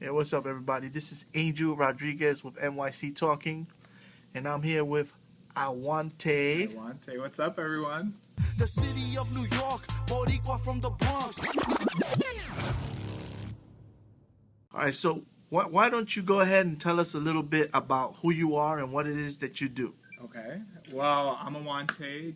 Hey, what's up, everybody? This is Angel Rodriguez with NYC Talking, and I'm here with Iwante. Iwante, what's up, everyone? The city of New York, Boricua from the Bronx. All right, so why don't you go ahead and tell us a little bit about who you are and what it is that you do? Okay, well, I'm Iwante,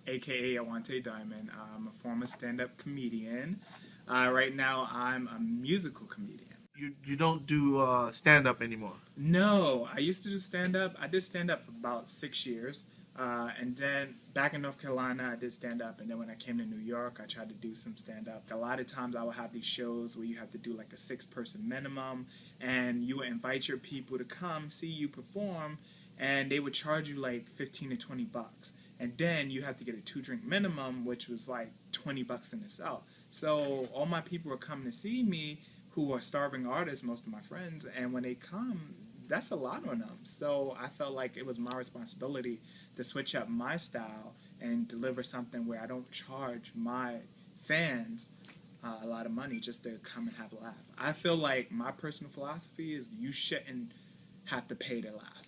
aka Iwante Diamond. I'm a former stand-up comedian. Right now, I'm a musical comedian. You don't do stand-up anymore. No, I used to do stand-up. I did stand-up for about 6 years. And then back in North Carolina, I did stand-up. And then when I came to New York, I tried to do some stand-up. A lot of times I would have these shows where you have to do like a 6-person minimum. And you would invite your people to come see you perform. And they would charge you like 15 to 20 bucks. And then you have to get a 2-drink minimum, which was like 20 bucks in itself. So all my people were coming to see me, who are starving artists, most of my friends, and when they come, that's a lot on them. So I felt like it was my responsibility to switch up my style and deliver something where I don't charge my fans a lot of money just to come and have a laugh. I feel like my personal philosophy is you shouldn't have to pay to laugh.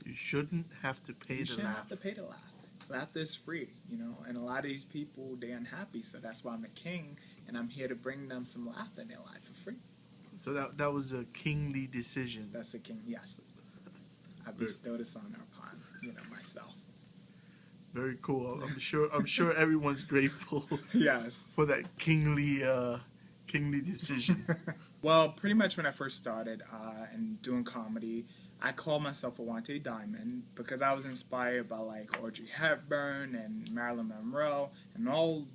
You shouldn't have to pay to laugh. You shouldn't have to pay to laugh. Laughter is free, you know, and a lot of these people, they're unhappy, so that's why I'm the king, and I'm here to bring them some laughter in their life for free. So that was a kingly decision. That's the king, yes. I bestowed this honor upon, myself. Very cool. I'm sure everyone's grateful. Yes. For that kingly decision. Well, pretty much when I first started and doing comedy, I called myself Iwante Diamond because I was inspired by like Audrey Hepburn and Marilyn Monroe and all,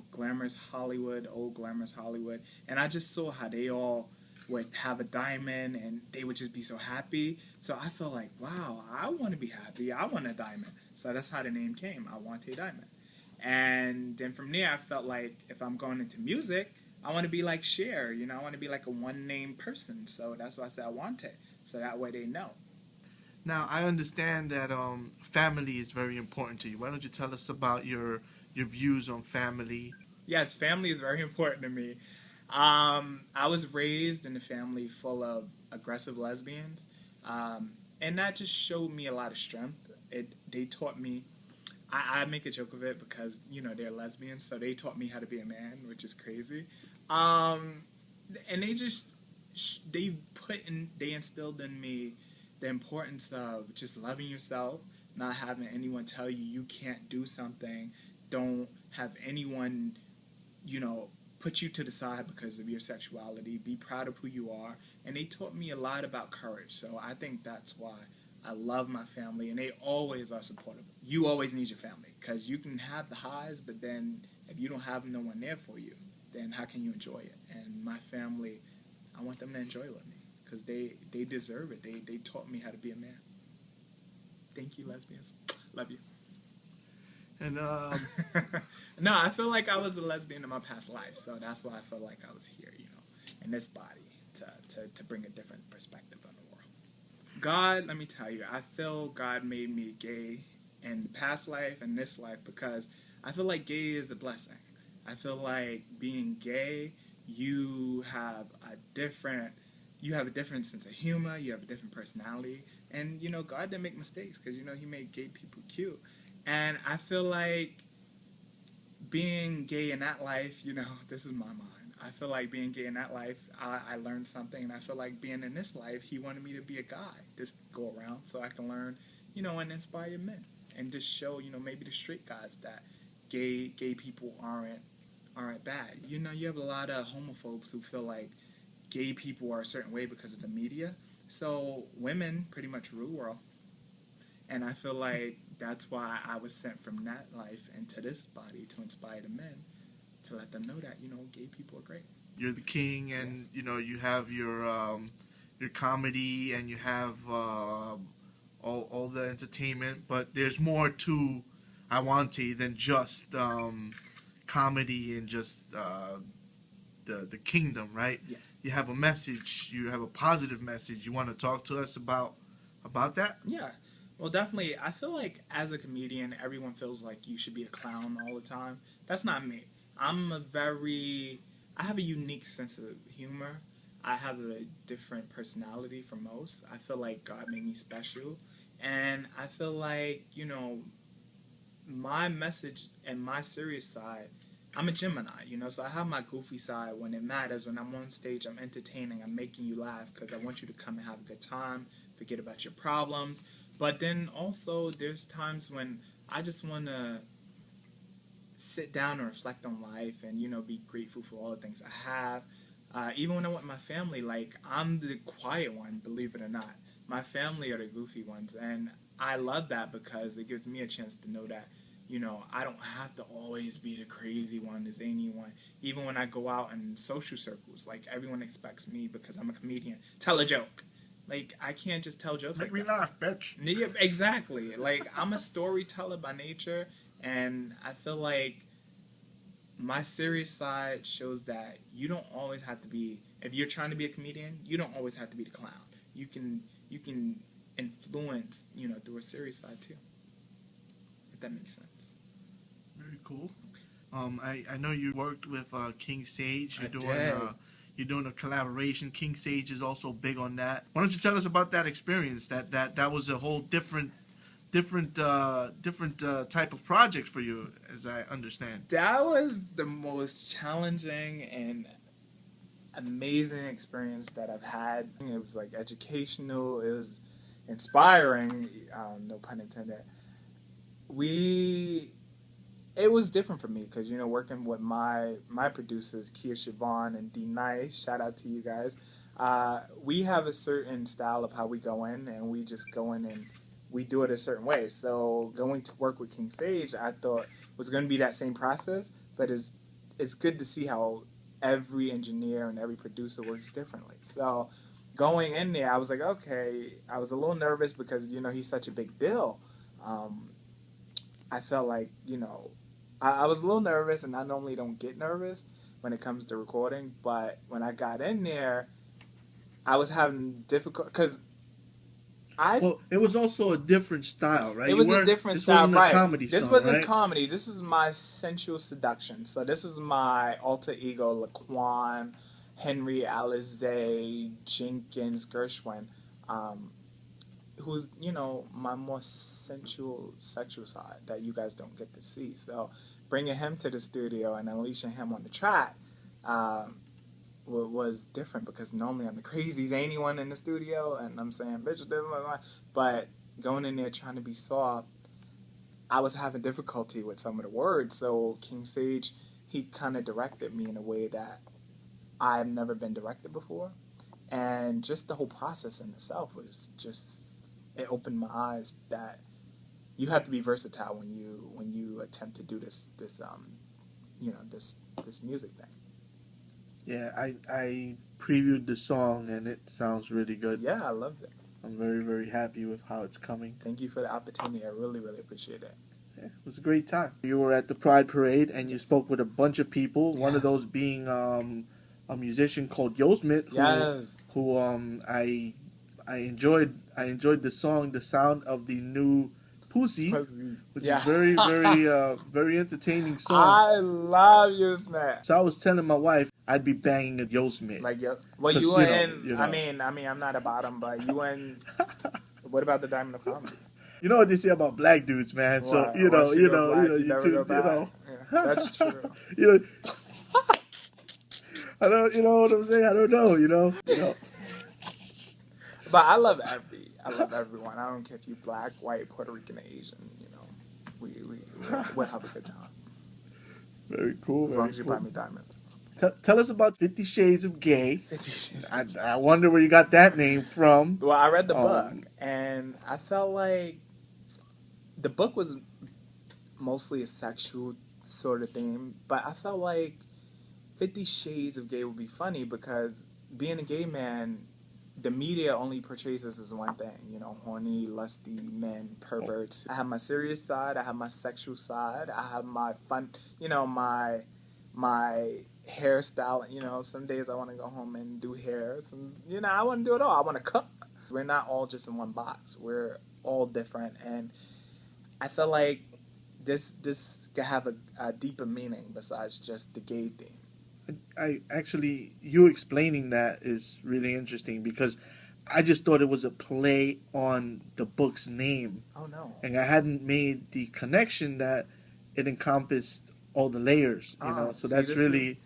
glamorous Hollywood, old glamorous Hollywood. And I just saw how they all would have a diamond and they would just be so happy. So I felt like, wow, I want to be happy. I want a diamond. So that's how the name came, Iwante Diamond. And then from there, I felt like if I'm going into music, I want to be like Cher, I want to be like a one-name person. So that's why I said Iwante. So that way they know. Now, I understand that family is very important to you. Why don't you tell us about your views on family? Yes, family is very important to me. I was raised in a family full of aggressive lesbians, and that just showed me a lot of strength. They taught me, I make a joke of it because, they're lesbians, so they taught me how to be a man, which is crazy. And they instilled in me the importance of just loving yourself, not having anyone tell you can't do something, don't have anyone, put you to the side because of your sexuality, be proud of who you are, and they taught me a lot about courage, so I think that's why I love my family, and they always are supportive. You always need your family, because you can have the highs, but then if you don't have no one there for you, then how can you enjoy it? And my family, I want them to enjoy it with me because they deserve it. They taught me how to be a man. Thank you, lesbians. Love you. And no, I feel like I was a lesbian in my past life, so that's why I feel like I was here, in this body to bring a different perspective on the world. God, let me tell you, I feel God made me gay in the past life and this life because I feel like gay is a blessing. I feel like being gay, you have a different sense of humor, you have a different personality, and God didn't make mistakes because He made gay people cute, and I feel like being gay in that life, this is my mind. I feel like being gay in that life, I learned something, and I feel like being in this life, He wanted me to be a guy, just go around so I can learn, and inspire men, and just show, maybe the straight guys that gay people aren't bad. You have a lot of homophobes who feel like gay people are a certain way because of the media. So women pretty much rule the world. And I feel like that's why I was sent from that life into this body to inspire the men, to let them know that, gay people are great. You're the king, and, yes. You have your comedy, and you have all the entertainment, but there's more to Iwante than just comedy and just the kingdom, right? Yes. You have a message. You have a positive message. You want to talk to us about that? Yeah. Well, definitely. I feel like as a comedian, everyone feels like you should be a clown all the time. That's not me. I have a unique sense of humor. I have a different personality from most. I feel like God made me special. And I feel like, my message and my serious side, I'm a Gemini, so I have my goofy side when it matters. When I'm on stage, I'm entertaining, I'm making you laugh because I want you to come and have a good time, forget about your problems. But then also there's times when I just want to sit down and reflect on life and, be grateful for all the things I have. Even when I'm with my family, like, I'm the quiet one, believe it or not. My family are the goofy ones, and I love that because it gives me a chance to know that, I don't have to always be the crazy one, as anyone. Even when I go out in social circles, like, everyone expects me, because I'm a comedian, tell a joke. Like, I can't just tell jokes Make like me laugh, bitch. Yeah, exactly. Like, I'm a storyteller by nature, and I feel like my serious side shows that you don't always have to be, if you're trying to be a comedian, you don't always have to be the clown. You can influence, through a serious side too. If that makes sense. Very cool. I know you worked with King Sage. Did. You're doing a collaboration. King Sage is also big on that. Why don't you tell us about that experience? That was a whole different type of project for you, as I understand. That was the most challenging and amazing experience that I've had. It was like educational. It was inspiring. No pun intended. It was different for me because, working with my producers, Kia Siobhan and D Nice, shout out to you guys. We have a certain style of how we go in, and we just go in and we do it a certain way. So going to work with King Sage, I thought was going to be that same process, but it's good to see how every engineer and every producer works differently. So going in there, I was like, okay, I was a little nervous because, he's such a big deal. I felt like, I was a little nervous, and I normally don't get nervous when it comes to recording, but when I got in there, I was having difficult, because Well, it was also a different style, right? It was a different style, wasn't right? A comedy This song, wasn't right? comedy. This is my sensual seduction. So this is my alter ego, Laquan, Henry Alizé, Jenkins, Gershwin, who's, my more sensual, sexual side that you guys don't get to see. So bringing him to the studio and unleashing him on the track was different because normally I'm the crazy, zany one in the studio, and I'm saying, bitch, blah, blah, blah. But going in there trying to be soft, I was having difficulty with some of the words. So King Sage, he kind of directed me in a way that I've never been directed before. And just the whole process in itself was just, it opened my eyes that you have to be versatile when you attempt to do this music thing. Yeah, I previewed the song, and it sounds really good. Yeah, I loved it. I'm very, very happy with how it's coming. Thank you for the opportunity. I really, really appreciate it. Yeah, it was a great time. You were at the Pride Parade, and you spoke with a bunch of people. Yes. One of those being a musician called Yosmit, who I enjoyed the song, The Sound of the New Pussy, which is very, very, very entertaining song. I love Yosmit. So I was telling my wife I'd be banging a Yosmit. Like, well, you in. I mean, I'm not a bottom, but you in. What about the Diamond of Comedy? You know what they say about black dudes, man. So Wow. you know, Yeah, that's true. I don't, you know what I'm saying? I don't know, you know. But I love everyone. I don't care if you're black, white, Puerto Rican, Asian. We'll have a good time. Very cool. As long as you buy me diamonds. Tell us about 50 Shades of Gay. 50 Shades of Gay. I wonder where you got that name from. Well, I read the book, and I felt like the book was mostly a sexual sort of theme, but I felt like 50 Shades of Gay would be funny because being a gay man, the media only portrays us as one thing, horny, lusty men, perverts. I have my serious side, I have my sexual side, I have my fun, my hairstyle, some days I want to go home and do hair, I want to do it all. I want to cook. We're not all just in one box. We're all different, and I feel like this could have a deeper meaning besides just the gay theme. I actually, you explaining that is really interesting because I just thought it was a play on the book's name, Oh no. and I hadn't made the connection that it encompassed all the layers. So See, that's really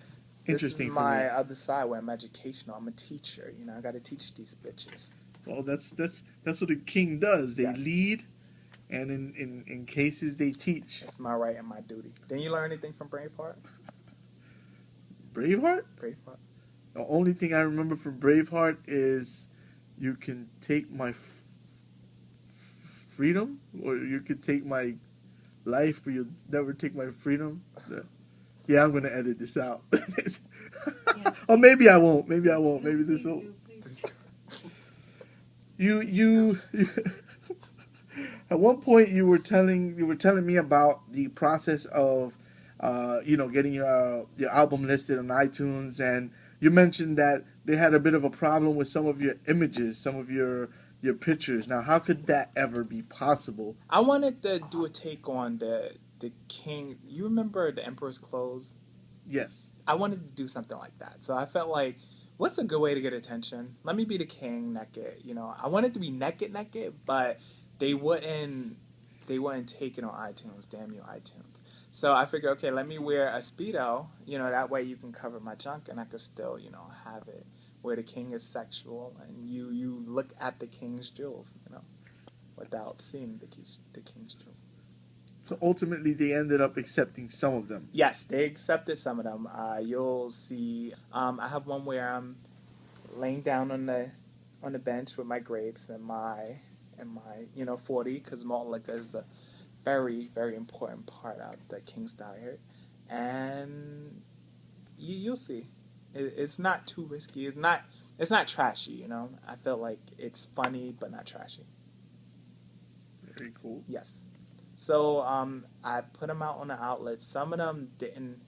this is interesting for me. my other side where I'm educational. I'm a teacher. I got to teach these bitches. Well, that's what a king does. They Yes. lead, and in cases they teach. It's my right and my duty. Didn't you learn anything from Braveheart? Braveheart. Braveheart. The only thing I remember from Braveheart is you can take my freedom, or you can take my life, but you'll never take my freedom. Yeah, I'm gonna edit this out. Or maybe I won't. Maybe I won't. Maybe this will. You at one point you were telling me about the process of getting your album listed on iTunes, and you mentioned that they had a bit of a problem with some of your images, some of your pictures. Now, how could that ever be possible? I wanted to do a take on the king. You remember the Emperor's Clothes? Yes. I wanted to do something like that. So I felt like, what's a good way to get attention? Let me be the king naked. I wanted to be naked, but they wouldn't take it on iTunes. Damn you, iTunes. So I figured, okay, let me wear a Speedo. That way you can cover my junk and I could still, have it where the king is sexual and you look at the king's jewels, without seeing the king's jewels. So ultimately, they ended up accepting some of them. Yes, they accepted some of them. You'll see. I have one where I'm laying down on the bench with my grapes and my 40, because malt liquor is a very, very important part of the king's diet, and you'll see. It's not too risky. It's not trashy. I feel like it's funny but not trashy. Very cool. Yes. So I put them out on the outlets. Some of them didn't.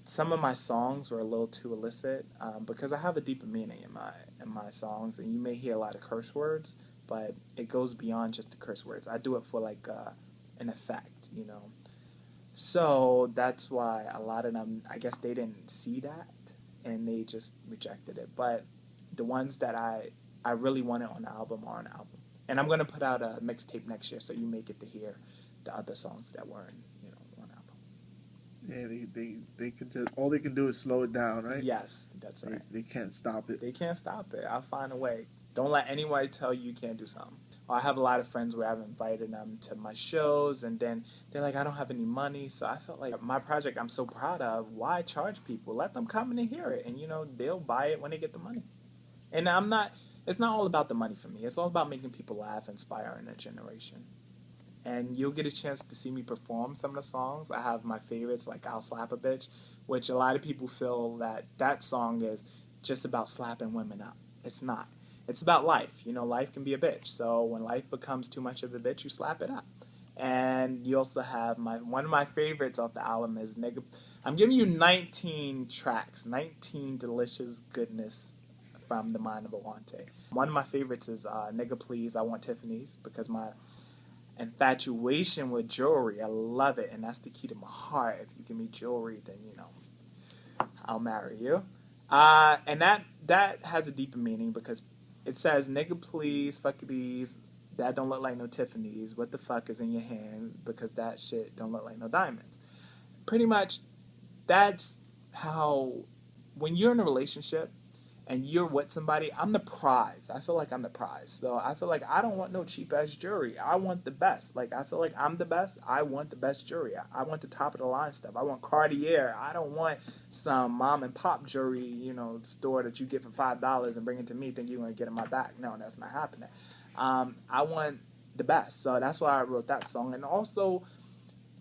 Some of my songs were a little too illicit because I have a deeper meaning in my songs, and you may hear a lot of curse words, but it goes beyond just the curse words. I do it for like an effect, So that's why a lot of them, I guess they didn't see that, and they just rejected it. But the ones that I really wanted on the album are on the album. And I'm going to put out a mixtape next year, so you may get to hear the other songs that weren't, on the album. Yeah, they can just, all they can do is slow it down, right? Yes, that's right. They can't stop it. They can't stop it. I'll find a way. Don't let anybody tell you can't do something. I have a lot of friends where I've invited them to my shows, and then they're like, I don't have any money. So I felt like my project I'm so proud of, why charge people? Let them come in and hear it, and, they'll buy it when they get the money. And it's not all about the money for me. It's all about making people laugh, inspiring a generation. And you'll get a chance to see me perform some of the songs. I have my favorites, like I'll Slap a Bitch, which a lot of people feel that song is just about slapping women up. It's not. It's about life. Life can be a bitch. So when life becomes too much of a bitch, you slap it up. And you also have one of my favorites off the album is Nigga. I'm giving you 19 tracks, 19 delicious goodness from the mind of Iwante. One of my favorites is Nigga Please, I Want Tiffany's, because my infatuation with jewelry, I love it, and that's the key to my heart. If you give me jewelry, then I'll marry you. And that has a deeper meaning because it says, nigga please, fuck these, that don't look like no Tiffany's, what the fuck is in your hand, because that shit don't look like no diamonds. Pretty much, that's how, when you're in a relationship, and you're with somebody, I'm the prize. I feel like I'm the prize. So I feel like I don't want no cheap-ass jewelry. I want the best. Like, I feel like I'm the best. I want the best jewelry. I want the top-of-the-line stuff. I want Cartier. I don't want some mom-and-pop jewelry, store that you get for $5 and bring it to me thinking you're going to get in my back. No, that's not happening. I want the best. So that's why I wrote that song. And also,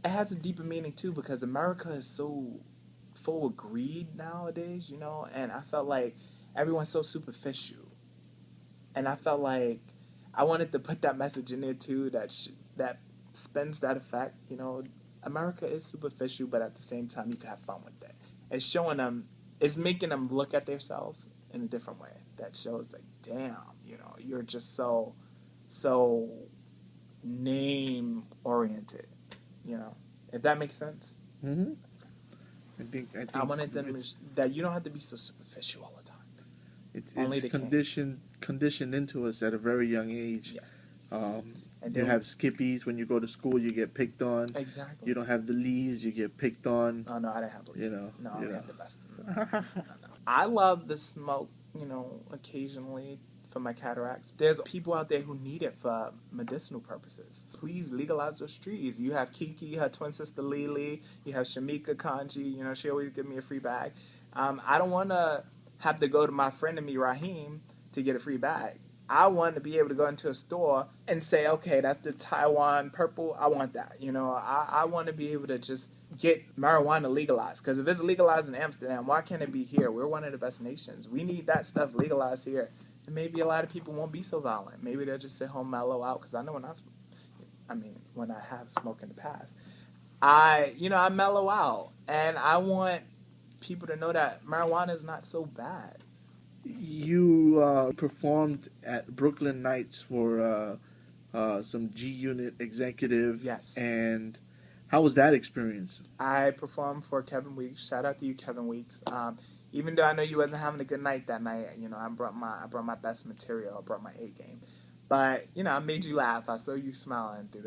it has a deeper meaning, too, because America is so full of greed nowadays, and I felt like everyone's so superficial, and I felt like I wanted to put that message in there too. That spins that effect. America is superficial, but at the same time, you can have fun with it. It's showing them, it's making them look at themselves in a different way. That shows like, damn, you're just so name oriented. If that makes sense. Mm-hmm. I think I wanted them that you don't have to be so superficial all the time. it's Only the king. conditioned into us at a very young age. Yes. And you have skippies when you go to school, you get picked on. Exactly. You don't have the leads, you get picked on. Oh no, I didn't have the least. You know, no, I you only know. had the best. No. I love the smoke, occasionally for my cataracts. There's people out there who need it for medicinal purposes. Please legalize those trees. You have Kiki, her twin sister Lily. You have Shamika Kanji. She always give me a free bag. I don't want to have to go to my friend and me, Raheem, to get a free bag. I want to be able to go into a store and say, okay, that's the Taiwan purple. I want that. I want to be able to just get marijuana legalized. Because if it's legalized in Amsterdam, why can't it be here? We're one of the best nations. We need that stuff legalized here. And maybe a lot of people won't be so violent. Maybe they'll just sit home, mellow out. Because I know when I have smoked in the past, I mellow out. And I want people to know that marijuana is not so bad. You performed at Brooklyn Nights for some G Unit executive. Yes. And how was that experience? I performed for Kevin Weeks. Shout out to you, Kevin Weeks. Even though I know you wasn't having a good night that night, I brought my best material. I brought my A game. But I made you laugh. I saw you smiling through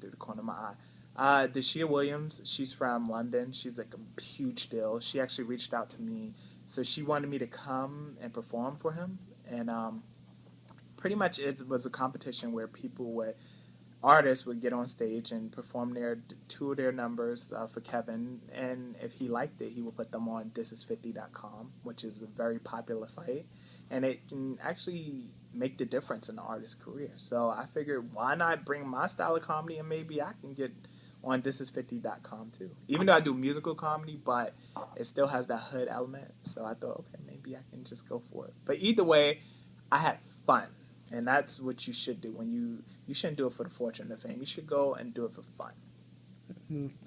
the corner of my eye. Deshia Williams, she's from London. She's like a huge deal. She actually reached out to me. So she wanted me to come and perform for him, and pretty much it was a competition where artists would get on stage and perform two of their numbers for Kevin, and if he liked it, he would put them on thisis50.com, which is a very popular site, and it can actually make the difference in the artist's career. So I figured, why not bring my style of comedy, and maybe I can get on thisis50.com too. Even though I do musical comedy, but it still has that hood element. So I thought, okay, maybe I can just go for it. But either way, I had fun. And that's what you should do. When you shouldn't do it for the fortune or fame. You should go and do it for fun.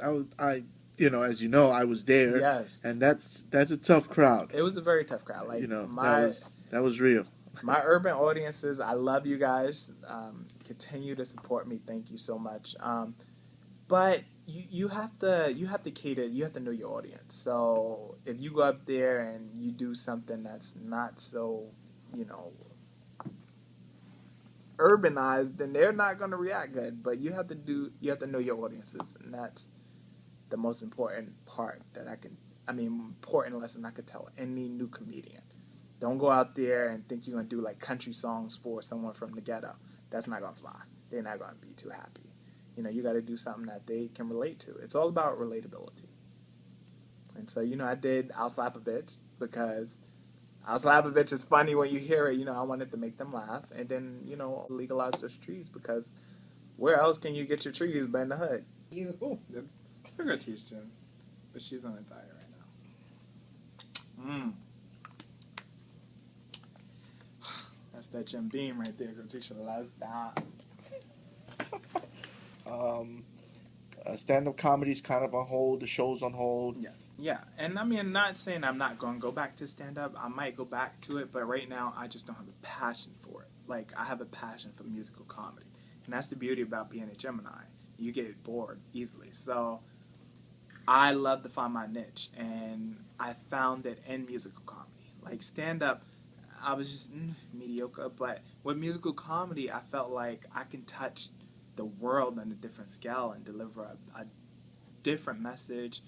I as you know, I was there. Yes. And that's a tough crowd. It was a very tough crowd. Like that was real. My urban audiences, I love you guys. Continue to support me. Thank you so much. But you have to cater. You have to know your audience. So if you go up there and you do something that's not so, urbanized, then they're not going to react good. But you have to know your audiences, and that's the most important part important lesson I could tell any new comedian. Don't go out there and think you're going to do like country songs for someone from the ghetto. That's not going to fly. They're not going to be too happy. You got to do something that they can relate to. It's all about relatability. And so, I did I'll Slap a Bitch because I'll Slap a Bitch is funny when you hear it. I wanted to make them laugh. And then, legalize those trees because where else can you get your trees but in the hood? I figured teach Jim, but she's on a diet right now. That's that Jim Beam right there. Go teach her last down. Stand-up comedy's kind of on hold. The show's on hold. Yes. Yeah. And I'm not saying I'm not going to go back to stand-up. I might go back to it, but right now I just don't have a passion for it. Like, I have a passion for musical comedy. And that's the beauty about being a Gemini. You get bored easily. So I love to find my niche. And I found it in musical comedy. Like, stand-up, I was just mediocre. But with musical comedy, I felt like I can touch the world on a different scale and deliver a different message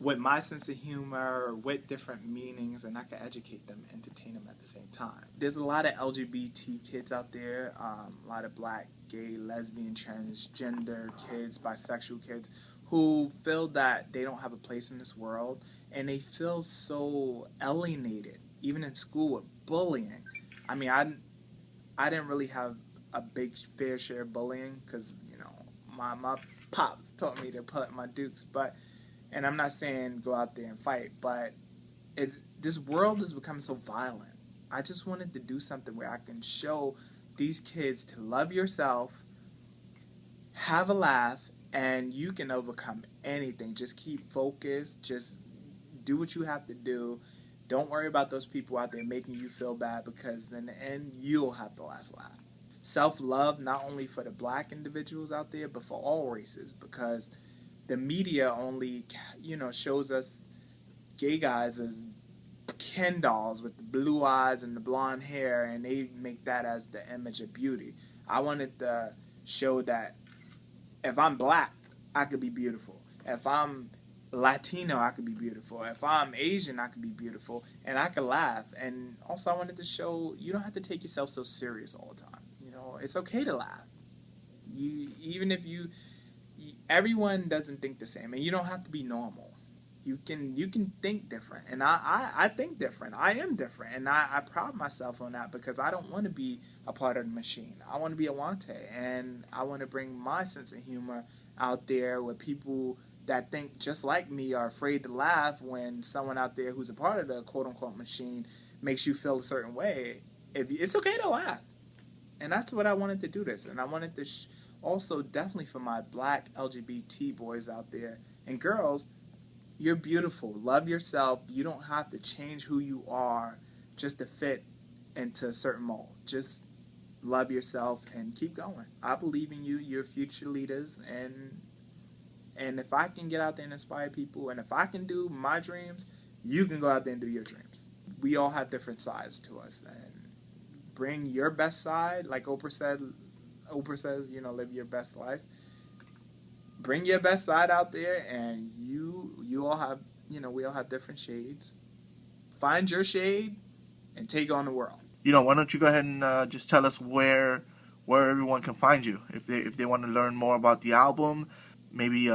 with my sense of humor, with different meanings, and I can educate them, entertain them at the same time. There's a lot of LGBT kids out there, a lot of black, gay, lesbian, transgender kids, bisexual kids who feel that they don't have a place in this world, and they feel so alienated, even in school with bullying. I didn't really have a big fair share of bullying because my pops taught me to pull up my dukes, and I'm not saying go out there and fight, but this world is becoming so violent. I just wanted to do something where I can show these kids to love yourself, have a laugh, and you can overcome anything. Just keep focused, just do what you have to do. Don't worry about those people out there making you feel bad because in the end you'll have the last laugh. Self-love, not only for the black individuals out there, but for all races, because the media only, shows us gay guys as Ken dolls with the blue eyes and the blonde hair, and they make that as the image of beauty. I wanted to show that if I'm black, I could be beautiful. If I'm Latino, I could be beautiful. If I'm Asian, I could be beautiful, and I could laugh. And also, I wanted to show you don't have to take yourself so serious all the time. You know, it's okay to laugh. Even if everyone doesn't think the same, and you don't have to be normal. You can think different, and I think different. I am different, and I pride myself on that because I don't want to be a part of the machine. I want to be Iwante, and I want to bring my sense of humor out there with people that think just like me are afraid to laugh when someone out there who's a part of the quote-unquote machine makes you feel a certain way. It's okay to laugh, and that's what I wanted to do this, and I wanted to also definitely for my black LGBT boys out there and girls. You're beautiful. Love yourself. You don't have to change who you are just to fit into a certain mold. Just love yourself and keep going. I believe in you. You're future leaders. And if I can get out there and inspire people, and if I can do my dreams, you can go out there and do your dreams. We all have different sides to us. And bring your best side, like Oprah says, you know, live your best life. Bring your best side out there, and you all have, you know, we all have different shades. Find your shade and take on the world. You know, why don't you go ahead and just tell us where everyone can find you if they want to learn more about the album, maybe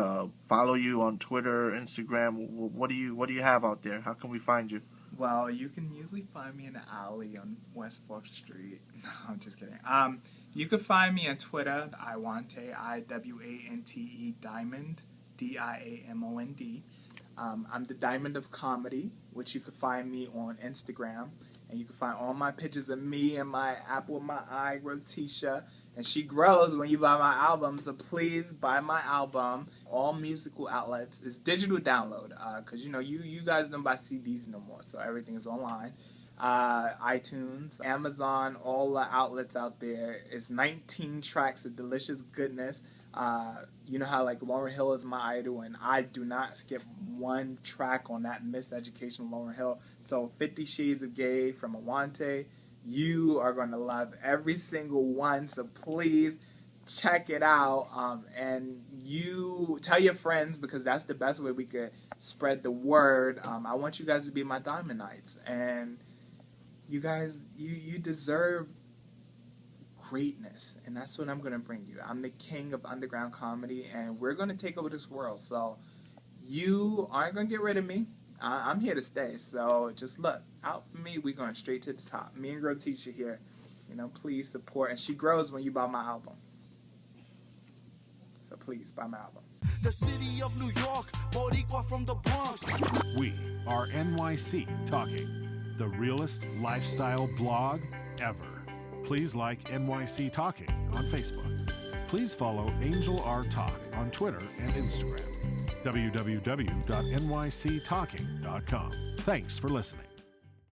follow you on Twitter, Instagram. What do you have out there? How can we find you? Well, you can usually find me in the alley on West 4th Street. No, I'm just kidding. You can find me on Twitter, Iwante, Iwante, Diamond, Diamond. I'm the Diamond of Comedy, which you can find me on Instagram. And you can find all my pictures of me and my apple in my eye, Rotisha. And she grows when you buy my album, so please buy my album. All musical outlets. It's digital download, because, you know, you guys don't buy CDs no more, so everything is online. iTunes, Amazon, all the outlets out there. It's 19 tracks of delicious goodness. You know how, like, Lauryn Hill is my idol, and I do not skip one track on that Miseducation of Lauryn Hill. So 50 Shades of Gay from Iwante, you are going to love every single one, so please check it out. And you tell your friends, because that's the best way we could spread the word. I want you guys to be my Diamond Knights, and you guys, you deserve greatness, and that's what I'm going to bring you. I'm the king of underground comedy, and we're going to take over this world, so you aren't going to get rid of me. I'm here to stay, so just look out for me. We're going straight to the top. Me and Rotisha here. You know, please support, and she grows when you buy my album. So please, buy my album. The city of New York, Boricua from the Bronx. We are NYC Talking, the realest lifestyle blog ever. Please like NYC Talking on Facebook. Please follow Angel R Talk on Twitter and Instagram. www.nyctalking.com. Thanks for listening.